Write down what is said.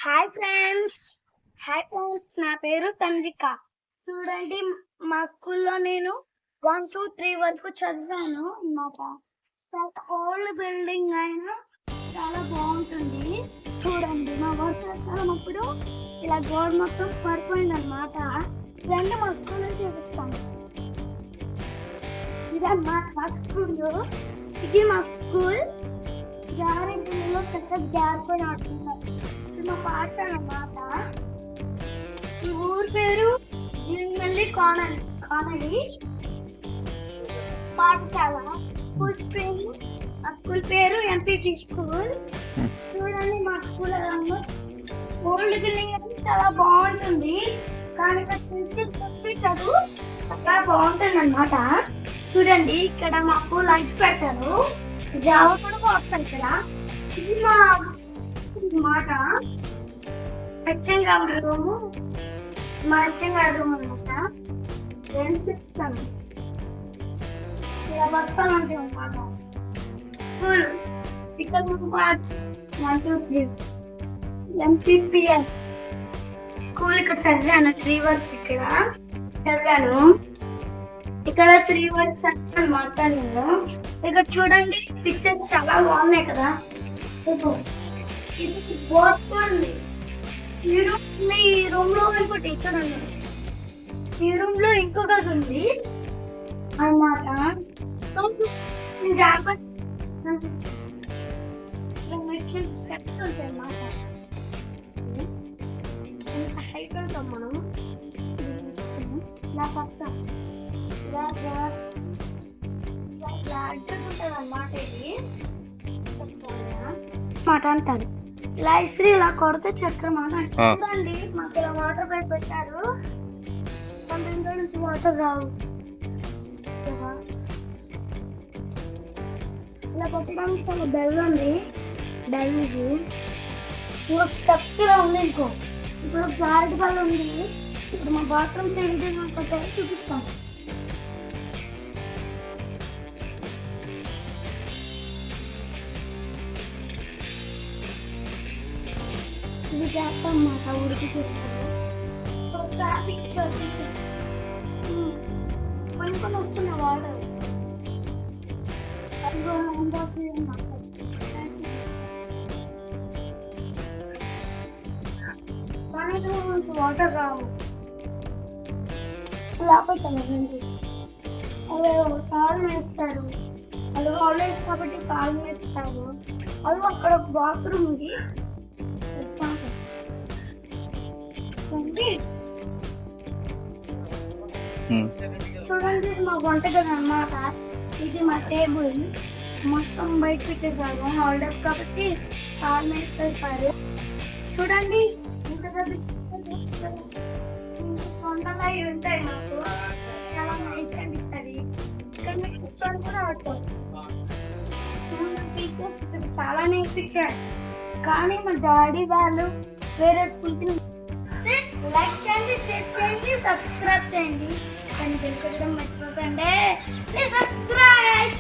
Hi friends నా పేరు తన్విక. చూడండి, మా స్కూల్లో నేను 1 2 3 వరకు చదివాను అన్నమాట. ఓల్డ్ బిల్డింగ్ అయినా చాలా బాగుంటుంది. చూడండి, మా వర్షాకాలం అప్పుడు ఇలా గోడ మొత్తం పడిపోయింది అనమాట. రండి మా స్కూల్లో చూపిస్తాను. ఇదమ్మా మా స్కూల్లో, ఇది మా స్కూల్. జారింటిలో చక్కగా జారిపోయి ఆడుతున్నారు. మా పాఠశాల అన్నమాట. ఈ ఊరి పేరు మళ్ళీ కానలి పాఠశాల. స్కూల్ పేరు ఎంపీజీ స్కూల్. చూడండి, మా స్కూల్ ఓల్డ్ బిల్డింగ్ అనేది చాలా బాగుంటుంది, కానీ చదువు చాలా బాగుంటుంది అన్నమాట. చూడండి, ఇక్కడ మాకు లంచ్ పెట్టారు, జావ కూడా వస్తాయి ఇక్కడ. ఇది మా మాట హెచ్ఎంగాడు రూము, మా హెచ్ఎంగాడు రూమ్ అనమాట. చెప్తాను, ఇలా వస్తాను అంటే అనమాట. స్కూల్ ఇక్కడ 1 2 3 ఎంపీపీఎస్ స్కూల్. ఇక్కడ చదివాను 3 వరకు, ఇక్కడ చదివాను. ఇక్కడ 3 వరకు చదివాను మాట్లాడాను. ఇక్కడ చూడండి, పిక్చర్స్ చాలా బాగున్నాయి కదా. ఇది బోర్డ్ కూడా ఉంది. ఈ రూమ్ లో ఇంకో టీచర్ ఉంది, ఈ రూమ్ లో ఇంకొకటి ఉంది అన్నమాట. సో స్టెప్స్ ఉంటాయి అన్నమాట. ఎంత హైట్ ఉంటాం మనం. ఇలా పక్క ఇలా అడ్డుకుంటుంది అన్నమాట. ఇది మాట అంటారు. ఇలా ఇస్త్రీ ఇలా కొడితే చక్కగా మాట. చూడండి, మాకు ఇలా వాటర్ పైప్ పెట్టారు. 12 రోజుల నుంచి వాటర్ రావు. ఇలా పెట్టడానికి చాలా బెల్ ఉంది. బెల్ ఇది ఇంకో స్టెప్స్ ఇలా ఉంది. ఇంకో ఇప్పుడు క్లారిటీ బల్ ఉంది. ఇప్పుడు మా బాత్రూమ్స్ ఏంటి కొట్టారో చూపిస్తాం. ఇది చేస్తాం అన్నమాట. ఉడికి కొన్ని కొన్ని వస్తున్నాయి వాటర్. వాటర్ రావు. లేకపోతే అవి కాలు వేస్తారు. అది హాలిడేస్ కాబట్టి కాలు వేస్తారు. అది అక్కడ ఒక బాత్రూమ్ ఉంది. చూడండి, ఇది మా వంటగది అన్నమాట. ఇది మా టేబుల్. మొత్తం బయట పెట్టేసారు, హాలిడేస్ కాబట్టి కాలు వేసేసారు. చూడండి, కొండలు అవి ఉంటాయి. మాకు చాలా నైస్ అనిపిస్తుంది. ఇక్కడ మీకు కూర్చొని కూడా ఆడుకోవచ్చు. చాలా నేర్పించారు, కానీ మా డాడీ వాళ్ళు వేరే స్కూల్కి. లైక్ చేయండి, షేర్ చేయండి, సబ్స్క్రైబ్ చేయండి. కానీ తెలుసుకోవడం మర్చిపోకండి. Please subscribe.